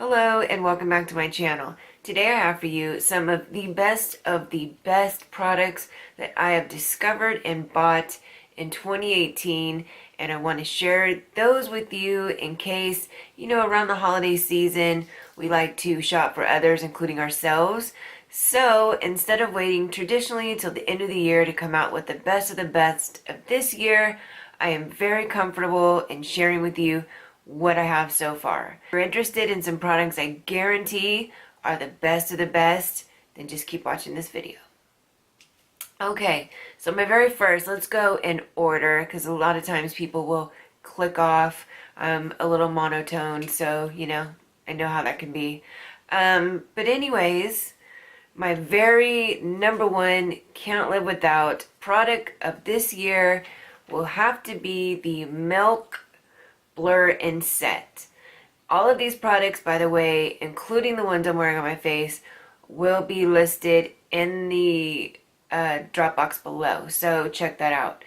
Hello and welcome back to my channel. Today I have for you some of the best products that I have discovered and bought in 2018, and I want to share those with you in case, around the holiday season we like to shop for others, including ourselves. So instead of waiting traditionally until the end of the year to come out with the best of this year, I am very comfortable in sharing with you what I have so far. If you're interested in some products I guarantee are the best of the best, then just keep watching this video. Okay, so my very first, let's go in order because a lot of times people will click off a little monotone, so I know how that can be. But anyways, my very number one can't live without product of this year will have to be the Milk Blur and Set. All of these products, by the way, including the ones I'm wearing on my face, will be listed in the drop box below, so check that out.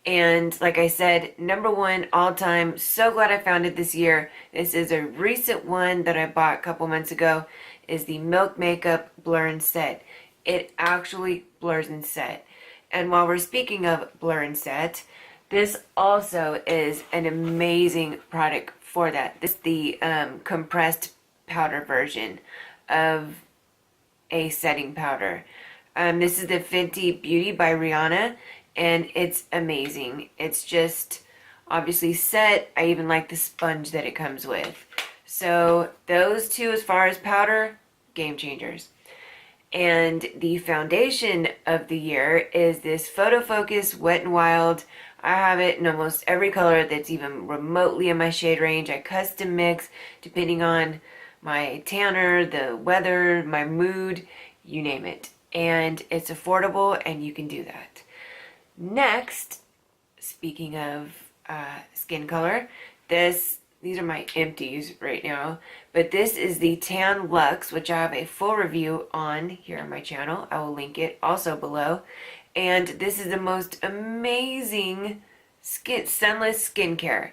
And like I said, number one all time, so glad I found it this year. This is a recent one that I bought a couple months ago, is the Milk Makeup Blur and Set. It actually blurs and set. And while we're speaking of blur and set, this also is an amazing product for that. This is the compressed powder version of a setting powder. This is the Fenty Beauty by Rihanna, and it's amazing. It's just obviously set. I even like the sponge that it comes with. So those two, as far as powder, game changers. And the foundation of the year is this Photo Focus Wet n Wild. I have it in almost every color that's even remotely in my shade range. I custom mix depending on my tanner, the weather, my mood, you name it. And it's affordable and you can do that. Next, speaking of skin color, these are my empties right now, but this is the Tan Luxe, which I have a full review on here on my channel. I will link it also below. And this is the most amazing sunless skincare.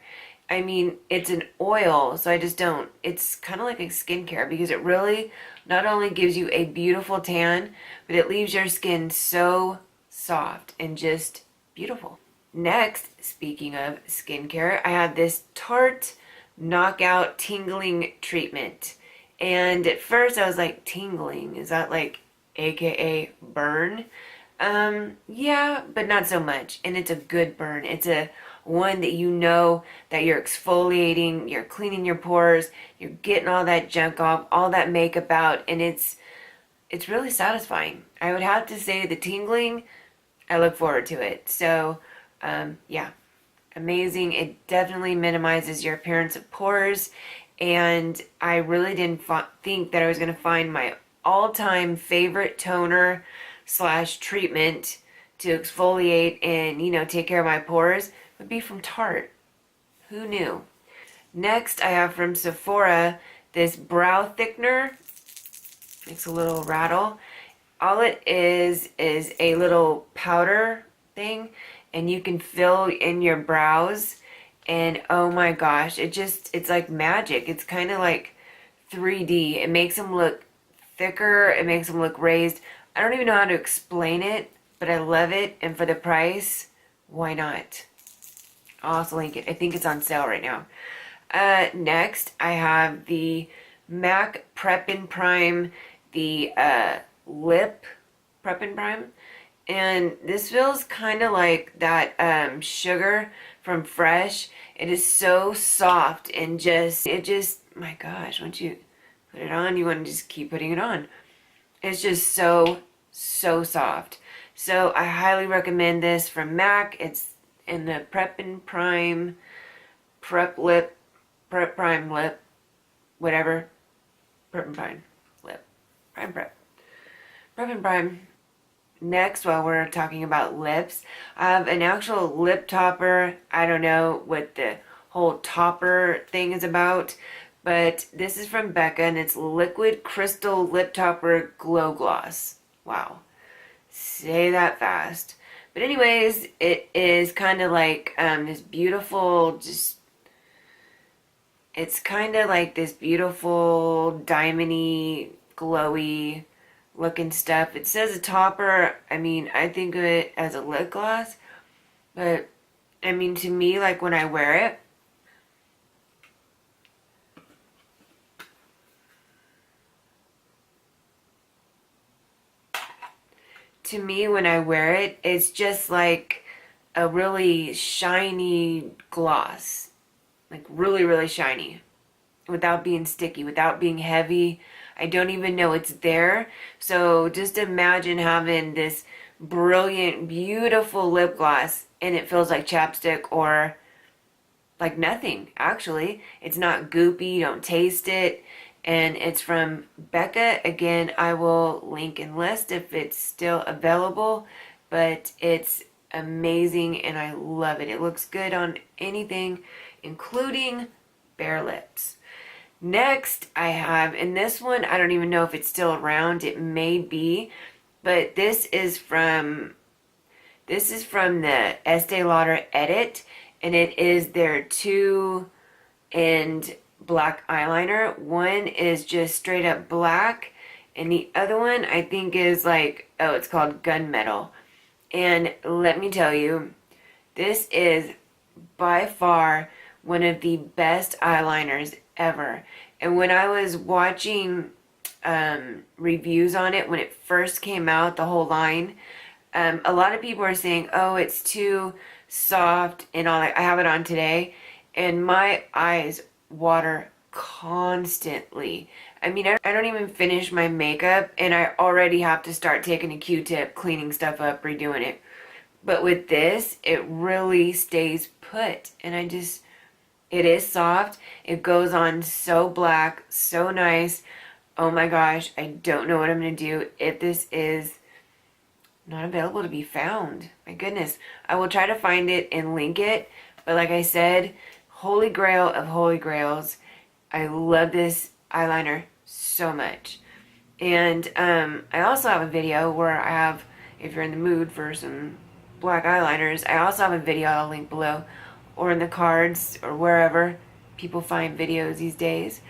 I mean, it's an oil, so it's kind of like a skincare because it really not only gives you a beautiful tan, but it leaves your skin so soft and just beautiful. Next, speaking of skincare, I have this Tarte Knockout Tingling Treatment. And at first I was like, tingling, is that like AKA burn? Yeah, but not so much. And it's a good burn. It's a one that that you're exfoliating, you're cleaning your pores, you're getting all that junk off, all that makeup out, and it's really satisfying. I would have to say the tingling, I look forward to it. So, yeah, amazing. It definitely minimizes your appearance of pores, and I really didn't think that I was going to find my all-time favorite toner / treatment to exfoliate and take care of my pores would be from Tarte. Who knew? Next, I have from Sephora this brow thickener. Makes a little rattle. All it is a little powder thing, and you can fill in your brows, and oh my gosh, it's like magic. It's kind of like 3D. It makes them look thicker. It makes them look raised. I don't even know how to explain it, but I love it, and for the price, why not? I'll also link it. I think it's on sale right now. Next, I have the MAC Prep and Prime, the Lip Prep and Prime, and this feels kind of like that sugar from Fresh. It is so soft and my gosh, once you put it on, you want to just keep putting it on. It's just so soft. So I highly recommend this from MAC. It's in the Prep and Prime, Prep Prime Lip, whatever. Prep and Prime Lip. Prep and Prime. Next, while we're talking about lips, I have an actual lip topper. I don't know what the whole topper thing is about, but this is from Becca, and it's Liquid Crystal Lip Topper Glow Gloss. Wow. Say that fast. But anyways, it is kind of like this beautiful, It's kind of like this beautiful diamondy, glowy looking stuff. It says a topper. I mean, I think of it as a lip gloss, but I mean, to me, like when I wear it, it's just like a really shiny gloss. Like really, really shiny. Without being sticky, without being heavy. I don't even know it's there. So just imagine having this brilliant, beautiful lip gloss and it feels like chapstick or like nothing, actually. It's not goopy, you don't taste it. And it's from Becca. Again, I will link and list if it's still available, but it's amazing and I love it. It looks good on anything, including bare lips. Next I have, and this one, I don't even know if it's still around. It may be, but this is from the Estee Lauder Edit, and it is their 2-end black eyeliner. One is just straight up black, and the other one I think is like, oh, it's called Gunmetal. And let me tell you, this is by far one of the best eyeliners ever. And when I was watching reviews on it when it first came out, the whole line, a lot of people are saying, oh, it's too soft and all that. I have it on today and my eyes water constantly. I mean, I don't even finish my makeup and I already have to start taking a Q-tip, cleaning stuff up, redoing it. But with this, it really stays put. And it is soft. It goes on so black, so nice. Oh my gosh, I don't know what I'm going to do if this is not available to be found. My goodness. I will try to find it and link it. But like I said, holy grail of holy grails. I love this eyeliner so much. And I also have a video where I have, if you're in the mood for some black eyeliners, I also have a video I'll link below or in the cards or wherever people find videos these days,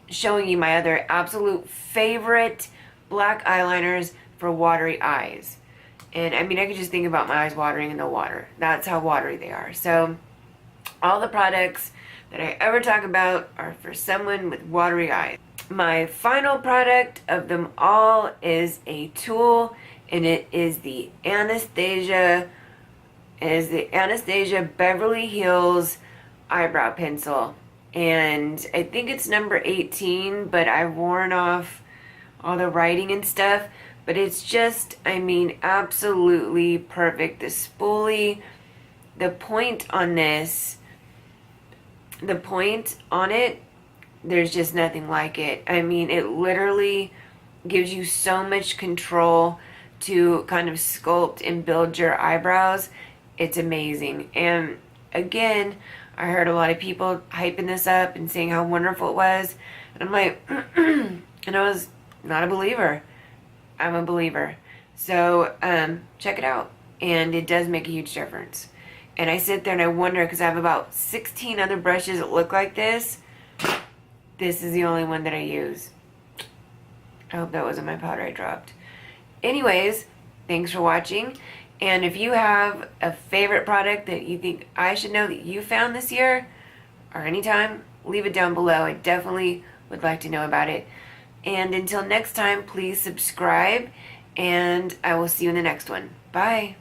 showing you my other absolute favorite black eyeliners for watery eyes. And I mean, I could just think about my eyes watering in the water. That's how watery they are. So all the products that I ever talk about are for someone with watery eyes. My final product of them all is a tool, and it is the Anastasia Beverly Hills eyebrow pencil. And I think it's number 18, but I've worn off all the writing and stuff. But it's just, I mean, absolutely perfect. The spoolie, the point on it, there's just nothing like it. I mean, it literally gives you so much control to kind of sculpt and build your eyebrows. It's amazing. And again, I heard a lot of people hyping this up and saying how wonderful it was. And I'm like, and I was not a believer. I'm a believer. So check it out. And it does make a huge difference. And I sit there and I wonder, because I have about 16 other brushes that look like this. This is the only one that I use. I hope that wasn't my powder I dropped. Anyways, thanks for watching. And if you have a favorite product that you think I should know that you found this year or anytime, leave it down below. I definitely would like to know about it. And until next time, please subscribe and I will see you in the next one. Bye.